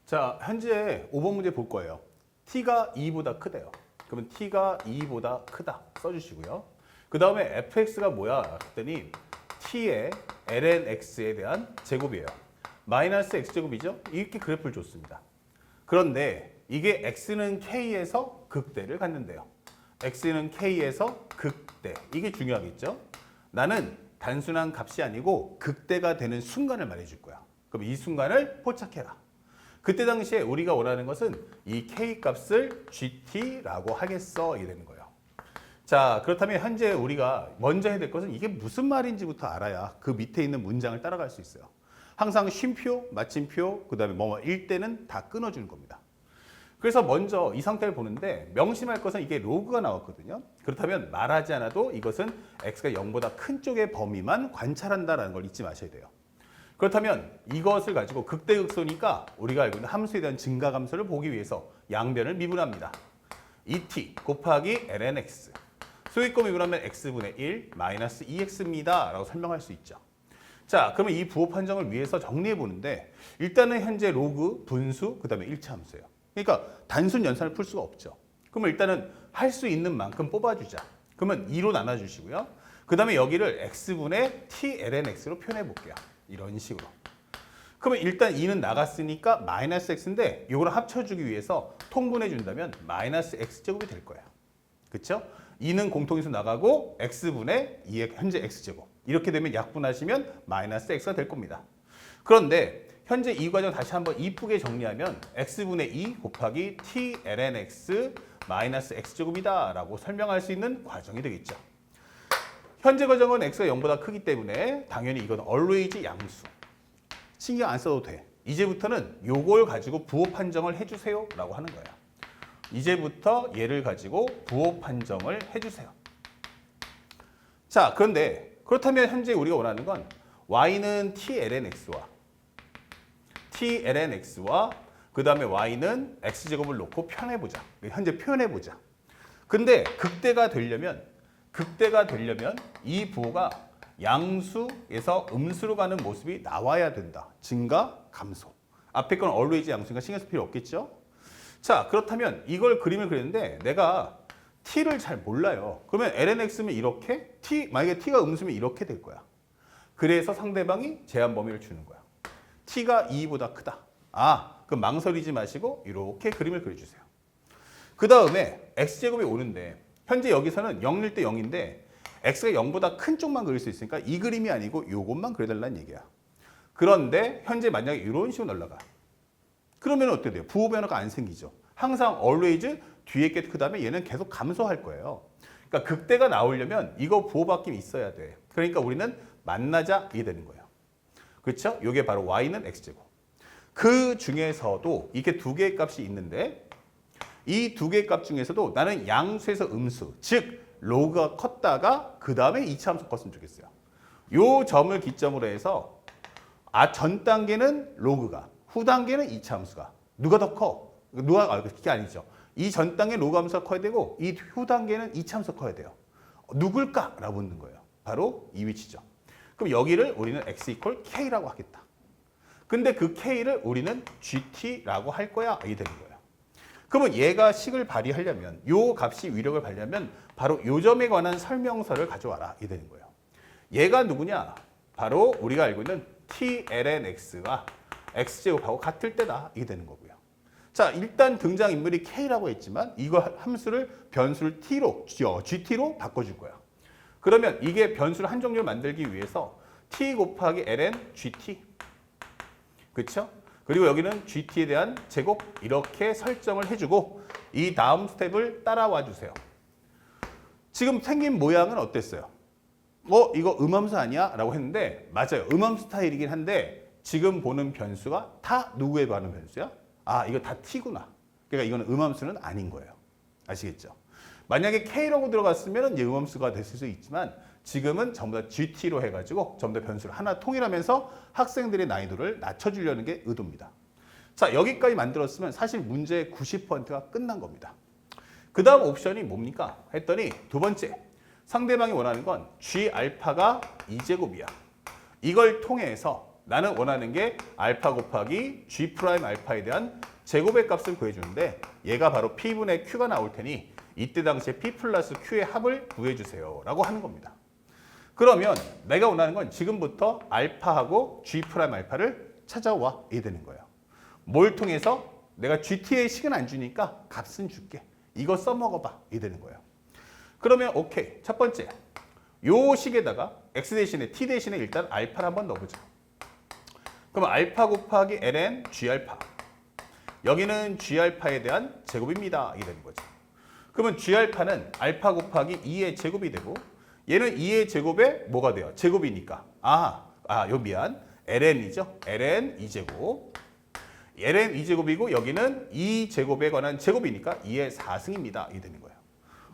자, 현재 5번 문제 볼 거예요. t가 2보다 크대요. 그러면 t가 2보다 크다 써주시고요. 그 다음에 fx가 뭐야? 했더니 t의 ln x에 대한 제곱이에요. 마이너스 x제곱이죠? 이렇게 그래프를 줬습니다. 그런데 이게 x는 k에서 극대를 갖는데요. x는 k에서 극대. 이게 중요하겠죠? 나는 단순한 값이 아니고 극대가 되는 순간을 말해줄 거야. 그럼 이 순간을 포착해라. 그때 당시에 우리가 원하는 것은 이 k 값을 gt라고 하겠어 이게 되는 거예요. 자, 그렇다면 현재 우리가 먼저 해야 될 것은 이게 무슨 말인지부터 알아야 그 밑에 있는 문장을 따라갈 수 있어요. 항상 쉼표, 마침표, 그 다음에 뭐일 때는 다 끊어주는 겁니다. 그래서 먼저 이 상태를 보는데 명심할 것은 이게 로그가 나왔거든요. 그렇다면 말하지 않아도 이것은 x가 0보다 큰 쪽의 범위만 관찰한다는 걸 잊지 마셔야 돼요. 그렇다면 이것을 가지고 극대극소니까 우리가 알고 있는 함수에 대한 증가감소를 보기 위해서 양변을 미분합니다. 2t 곱하기 ln x. 소위권 미분하면 x분의 1 마이너스 2x입니다. 라고 설명할 수 있죠. 자, 그러면 이 부호 판정을 위해서 정리해 보는데 일단은 현재 로그, 분수, 그 다음에 1차 함수예요. 그러니까 단순 연산을 풀 수가 없죠. 그러면 일단은 할 수 있는 만큼 뽑아주자. 그러면 2로 나눠주시고요. 그 다음에 여기를 x분의 t ln x로 표현해 볼게요. 이런 식으로. 그러면 일단 2는 나갔으니까 마이너스 x인데 이걸 합쳐주기 위해서 통분해 준다면 마이너스 x제곱이 될 거예요. 그렇죠? 2는 공통인수 나가고 x분의 2의 현재 x제곱. 이렇게 되면 약분하시면 마이너스 x가 될 겁니다. 그런데 현재 이 과정 다시 한번 이쁘게 정리하면 x분의 2 곱하기 t ln x 마이너스 x제곱이다 라고 설명할 수 있는 과정이 되겠죠. 현재 과정은 x가 0보다 크기 때문에 당연히 이건 always 양수. 신경 안 써도 돼. 이제부터는 요걸 가지고 부호 판정을 해주세요 라고 하는 거예요. 이제부터 얘를 가지고 부호 판정을 해주세요. 자, 그런데 그렇다면 현재 우리가 원하는 건 y는 t ln x와 그 다음에 y는 x제곱을 놓고 표현해보자. 현재 표현해보자. 근데 극대가 되려면 이 부호가 양수에서 음수로 가는 모습이 나와야 된다. 증가, 감소. 앞에 건 always 양수니까 신경 쓸 필요 없겠죠? 자, 그렇다면 이걸 그림을 그리는데 내가 t를 잘 몰라요. 그러면 ln x면 이렇게, 만약에 t가 음수면 이렇게 될 거야. 그래서 상대방이 제한 범위를 주는 거야. t가 2보다 크다. 그럼 망설이지 마시고 이렇게 그림을 그려주세요. 그 다음에 x제곱이 오는데 현재 여기서는 0일 때 0인데 x가 0보다 큰 쪽만 그릴 수 있으니까 이 그림이 아니고 이것만 그려달라는 얘기야. 그런데 현재 만약에 이런 식으로 날라가. 그러면 어떻게 돼요? 부호 변화가 안 생기죠. 항상 always 뒤에 게 그 다음에 얘는 계속 감소할 거예요. 그러니까 극대가 나오려면 이거 부호 바뀜이 있어야 돼. 그러니까 우리는 만나자 이게 되는 거예요. 그렇죠? 이게 바로 y는 x제곱. 그 중에서도 이렇게 두 개의 값이 있는데 이 두 개의 값 중에서도 나는 양수에서 음수, 즉 로그가 컸다가 그 다음에 2차 함수 컸으면 좋겠어요. 요 점을 기점으로 해서 전 단계는 로그가, 후 단계는 2차 함수가. 누가 더 커? 그게 아니죠. 이 전 단계 로그 함수가 커야 되고 이 후 단계는 2차 함수가 커야 돼요. 누굴까? 라고 묻는 거예요. 바로 이 위치죠. 그럼 여기를 우리는 x 이퀄 k라고 하겠다. 근데 그 k를 우리는 gt라고 할 거야. 이게 되는 거예요. 그러면 얘가 식을 발휘하려면 요 값이 위력을 발휘하면 바로 요 점에 관한 설명서를 가져와라. 이게 되는 거예요. 얘가 누구냐? 바로 우리가 알고 있는 t ln x가 x제곱하고 같을 때다. 이게 되는 거고요. 자, 일단 등장인물이 k라고 했지만 이거 함수를 변수를 t로, gt로 바꿔줄 거야. 그러면 이게 변수를 한 종류를 만들기 위해서 t 곱하기 ln gt. 그렇죠? 그리고 여기는 gt에 대한 제곱 이렇게 설정을 해주고 이 다음 스텝을 따라와 주세요. 지금 생긴 모양은 어땠어요? 이거 음함수 아니야? 라고 했는데 맞아요. 음함수 스타일이긴 한데 지금 보는 변수가 다 누구에 반응 변수야? 이거 다 t구나. 그러니까 이거는 음함수는 아닌 거예요. 아시겠죠? 만약에 k라고 들어갔으면 이제 음함수가 됐을 수 있지만 지금은 전부 다 gt로 해가지고 전부 다 변수를 하나 통일하면서 학생들의 난이도를 낮춰주려는 게 의도입니다. 자, 여기까지 만들었으면 사실 문제의 90%가 끝난 겁니다. 그 다음 옵션이 뭡니까? 했더니 두 번째, 상대방이 원하는 건 g 알파가 2제곱이야. 이걸 통해서 나는 원하는 게 알파 곱하기 G 프라임 알파에 대한 제곱의 값을 구해주는데 얘가 바로 P분의 Q가 나올 테니 이때 당시에 P 플러스 Q의 합을 구해주세요 라고 하는 겁니다. 그러면 내가 원하는 건 지금부터 알파하고 G 프라임 알파를 찾아와 이 되는 거예요. 뭘 통해서? 내가 GT의 식은 안 주니까 값은 줄게. 이거 써먹어봐 이 되는 거예요. 그러면 오케이. 첫 번째 요 식에다가 X 대신에 T 대신에 일단 알파를 한번 넣어보자. 그럼 알파 곱하기 ln G알파. 여기는 G알파에 대한 제곱입니다. 이게 되는 거죠. 그러면 G알파는 알파 곱하기 2의 제곱이 되고 얘는 2의 제곱에 뭐가 돼요? 제곱이니까. 요 미안. ln이죠. ln 2제곱. ln 2제곱이고 여기는 2제곱에 관한 제곱이니까 2의 4승입니다. 이게 되는 거예요.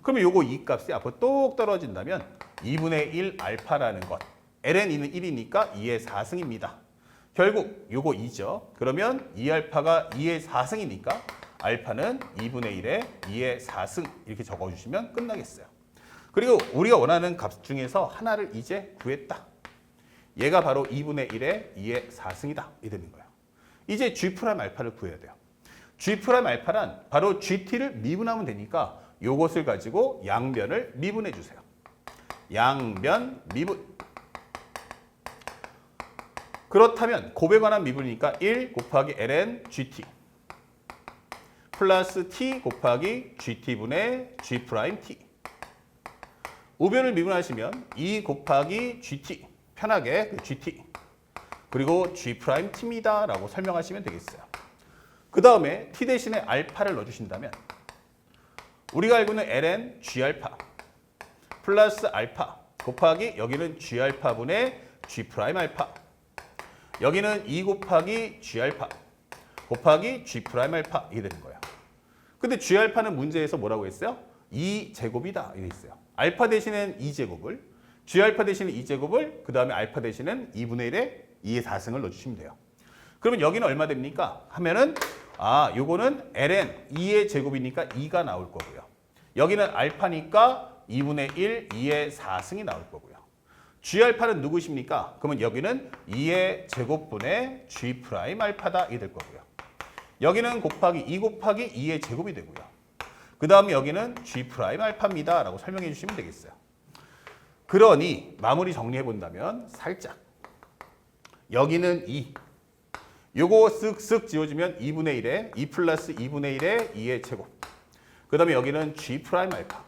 그러면 요거 이 값이 앞으로 똑 떨어진다면 2분의 1 알파라는 것. ln 2는 1이니까 2의 4승입니다. 결국 요거 2죠. 그러면 2알파가 2의 4승이니까 알파는 2분의 1에 2의 4승 이렇게 적어주시면 끝나겠어요. 그리고 우리가 원하는 값 중에서 하나를 이제 구했다. 얘가 바로 2분의 1에 2의 4승이다. 이 되는 거예요. 이제 G 프라임 알파를 구해야 돼요. G 프라임 알파란 바로 GT를 미분하면 되니까 요것을 가지고 양변을 미분해 주세요. 양변 미분. 그렇다면 곱에 관한 미분이니까 1 곱하기 ln GT 플러스 T 곱하기 GT분의 G 프라임 T. 우변을 미분하시면 2 곱하기 GT, 편하게 그 GT, 그리고 G 프라임 T입니다 라고 설명하시면 되겠어요. 그 다음에 T 대신에 알파를 넣어주신다면 우리가 알고 있는 ln G알파 플러스 알파 곱하기 여기는 G알파분의 G 프라임 알파, 여기는 2 곱하기 G알파 곱하기 G 프라임 알파 이게 되는 거예요. 근데 G알파는 문제에서 뭐라고 했어요? 2제곱이다 이게 있어요. 알파 대신엔 2제곱을, G알파 대신에 2제곱을, 그 다음에 알파 대신엔 2분의 1에 2의 4승을 넣어주시면 돼요. 그러면 여기는 얼마 됩니까? 하면은 요거는 ln 2의 제곱이니까 2가 나올 거고요. 여기는 알파니까 2분의 1, 2의 4승이 나올 거고요. G알파는 누구십니까? 그러면 여기는 2의 제곱분의 G 프라임 알파다 이게 될 거고요. 여기는 곱하기 2 곱하기 2의 제곱이 되고요. 그 다음에 여기는 G 프라임 알파입니다 라고 설명해 주시면 되겠어요. 그러니 마무리 정리해 본다면 살짝 여기는 2, 요거 쓱쓱 지워주면 2분의 1에 2 플러스 2분의 1에 2의 제곱, 그 다음에 여기는 G 프라임 알파,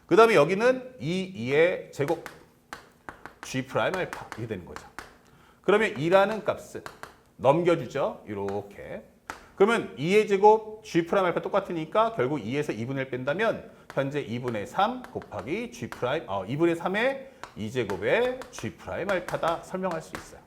그 다음에 여기는 2의 제곱 G 프라임 알파 이게 되는 거죠. 그러면 2라는 값은 넘겨주죠. 이렇게. 그러면 2의 제곱 G 프라임 알파 똑같으니까 결국 2에서 2분의 1 뺀다면 현재 2분의 3 곱하기 G 프라임 2분의 3의 2제곱의 G 프라임 알파다 설명할 수 있어요.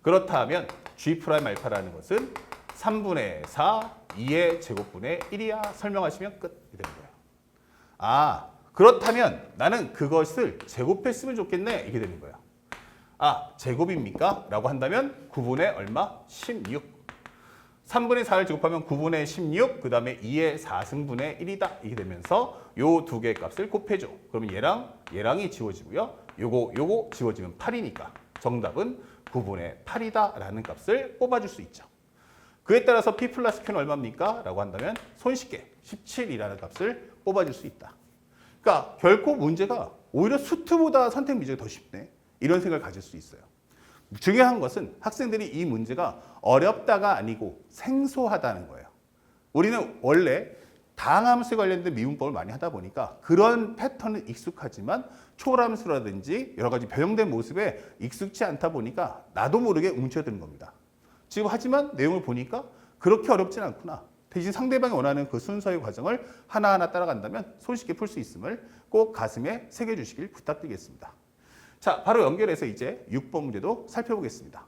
그렇다면 G 프라임 알파라는 것은 3분의 4 2의 제곱분의 1이야 설명하시면 끝이 되는 거예요. 그렇다면 나는 그것을 제곱했으면 좋겠네 이게 되는 거예요. 제곱입니까? 라고 한다면 9분의 얼마? 16. 3분의 4를 제곱하면 9분의 16, 그 다음에 2의 4승분의 1이다. 이게 되면서 요 두 개의 값을 곱해줘. 그러면 얘랑이 지워지고요. 요거 지워지면 8이니까 정답은 9분의 8이다 라는 값을 뽑아줄 수 있죠. 그에 따라서 P 플러스 Q는 얼마입니까? 라고 한다면 손쉽게 17이라는 값을 뽑아줄 수 있다. 그러니까 결코 문제가 오히려 수트보다 선택 문제가 더 쉽네. 이런 생각을 가질 수 있어요. 중요한 것은 학생들이 이 문제가 어렵다가 아니고 생소하다는 거예요. 우리는 원래 다항함수에 관련된 미분법을 많이 하다 보니까 그런 패턴은 익숙하지만 초월함수라든지 여러 가지 변형된 모습에 익숙치 않다 보니까 나도 모르게 움츠러드는 겁니다. 지금 하지만 내용을 보니까 그렇게 어렵진 않구나. 대신 상대방이 원하는 그 순서의 과정을 하나하나 따라간다면 손쉽게 풀 수 있음을 꼭 가슴에 새겨주시길 부탁드리겠습니다. 자, 바로 연결해서 이제 6번 문제도 살펴보겠습니다.